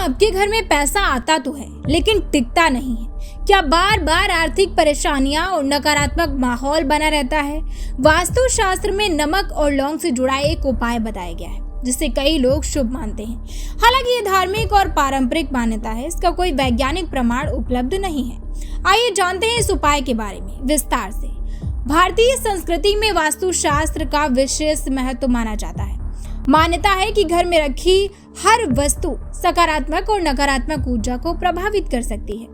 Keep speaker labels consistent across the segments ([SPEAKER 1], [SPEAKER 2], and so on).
[SPEAKER 1] आपके घर में पैसा आता तो है लेकिन टिकता नहीं है? क्या बार बार आर्थिक परेशानियां और नकारात्मक माहौल बना रहता है? वास्तु शास्त्र में नमक और लौंग से जुड़ा एक उपाय बताया गया है जिसे कई लोग शुभ मानते हैं। हालांकि ये धार्मिक और पारंपरिक मान्यता है, इसका कोई वैज्ञानिक प्रमाण उपलब्ध नहीं है। आइए जानते हैं इस उपाय के बारे में विस्तार से। भारतीय संस्कृति में वास्तु शास्त्र का विशेष महत्व माना जाता है। मान्यता है कि घर में रखी हर वस्तु सकारात्मक और नकारात्मक ऊर्जा को प्रभावित कर सकती है।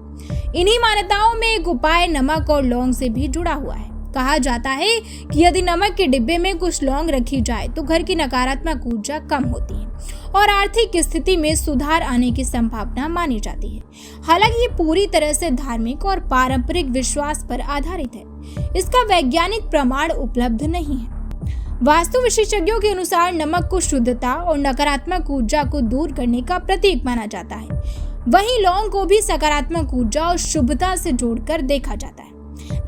[SPEAKER 1] इन्हीं मान्यताओं में एक उपाय नमक और लौंग से भी जुड़ा हुआ है। कहा जाता है कि यदि नमक के डिब्बे में कुछ लौंग रखी जाए तो घर की नकारात्मक ऊर्जा कम होती है और आर्थिक स्थिति में सुधार आने की संभावना मानी जाती है। हालांकि ये पूरी तरह से धार्मिक और पारंपरिक विश्वास पर आधारित है। इसका वैज्ञानिक प्रमाण उपलब्ध नहीं है। वास्तु विशेषज्ञों के अनुसार नमक को शुद्धता और नकारात्मक ऊर्जा को दूर करने का प्रतीक माना जाता है। वहीं लौंग को भी सकारात्मक ऊर्जा और शुभता से जोड़कर देखा जाता है।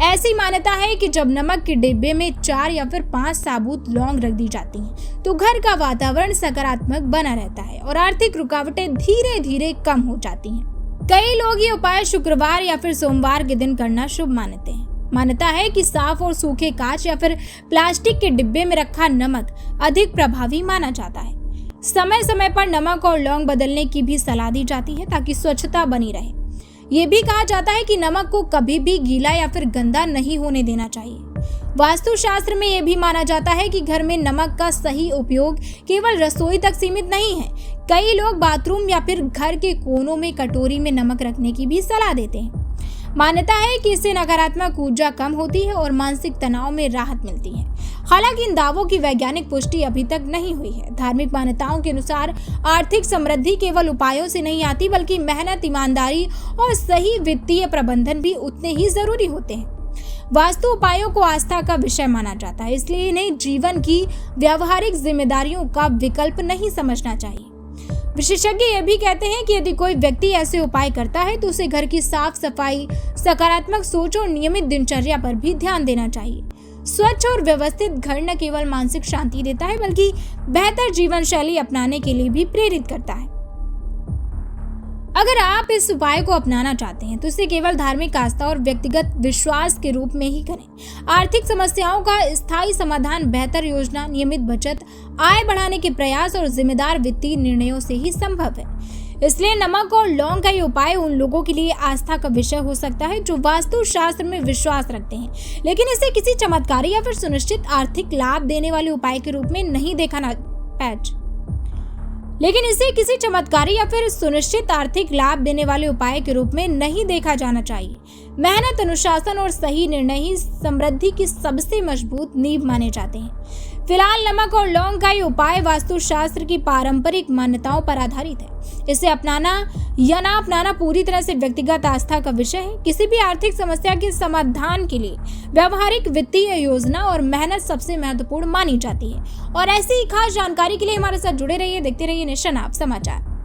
[SPEAKER 1] ऐसी मान्यता है कि जब नमक के डिब्बे में 4 या फिर 5 साबुत लौंग रख दी जाती हैं, तो घर का वातावरण सकारात्मक बना रहता है और आर्थिक रुकावटें धीरे धीरे कम हो जाती हैं। कई लोग ये उपाय शुक्रवार या फिर सोमवार के दिन करना शुभ मानते हैं। मान्यता है कि साफ और सूखे कांच या फिर प्लास्टिक के डिब्बे में रखा नमक अधिक प्रभावी माना जाता है। समय समय पर नमक और लौंग बदलने की भी सलाह दी जाती है ताकि स्वच्छता बनी रहे। ये भी कहा जाता है कि नमक को कभी भी गीला या फिर गंदा नहीं होने देना चाहिए। वास्तु शास्त्र में यह भी माना जाता है कि घर में नमक का सही उपयोग केवल रसोई तक सीमित नहीं है। कई लोग बाथरूम या फिर घर के कोनों में कटोरी में नमक रखने की भी सलाह देते हैं। मान्यता है कि इससे नकारात्मक ऊर्जा कम होती है और मानसिक तनाव में राहत मिलती है। हालांकि इन दावों की वैज्ञानिक पुष्टि अभी तक नहीं हुई है। धार्मिक मान्यताओं के अनुसार आर्थिक समृद्धि केवल उपायों से नहीं आती, बल्कि मेहनत, ईमानदारी और सही वित्तीय प्रबंधन भी उतने ही जरूरी होते हैं। वास्तु उपायों को आस्था का विषय माना जाता है, इसलिए इन्हें जीवन की व्यावहारिक जिम्मेदारियों का विकल्प नहीं समझना चाहिए। विशेषज्ञ ये भी कहते हैं कि यदि कोई व्यक्ति ऐसे उपाय करता है तो उसे घर की साफ सफाई, सकारात्मक सोच और नियमित दिनचर्या पर भी ध्यान देना चाहिए। स्वच्छ और व्यवस्थित घर न केवल मानसिक शांति देता है, बल्कि बेहतर जीवन शैली अपनाने के लिए भी प्रेरित करता है। अगर आप इस उपाय को अपनाना चाहते हैं तो इसे केवल धार्मिक आस्था और व्यक्तिगत विश्वास के रूप में ही करें। आर्थिक समस्याओं का स्थायी समाधान बेहतर योजना, नियमित बचत, आय बढ़ाने के प्रयास और जिम्मेदार वित्तीय निर्णयों से ही संभव है। इसलिए नमक और लौंग का ये उपाय उन लोगों के लिए आस्था का विषय हो सकता है जो वास्तु शास्त्र में विश्वास रखते हैं, लेकिन इसे किसी चमत्कारी या फिर सुनिश्चित आर्थिक लाभ देने वाले उपाय के रूप में नहीं देखना देखा जाना चाहिए। मेहनत, अनुशासन और सही निर्णय ही समृद्धि की सबसे मजबूत नींव माने जाते हैं। फिलहाल नमक और लौंग का ये उपाय वास्तु शास्त्र की पारंपरिक मान्यताओं पर आधारित है। इसे अपनाना या ना अपनाना पूरी तरह से व्यक्तिगत आस्था का विषय है। किसी भी आर्थिक समस्या के समाधान के लिए व्यावहारिक वित्तीय योजना और मेहनत सबसे महत्वपूर्ण मानी जाती है। और ऐसी ही खास जानकारी के लिए हमारे साथ जुड़े रहिए, देखते रहिए नेशन आप समाचार।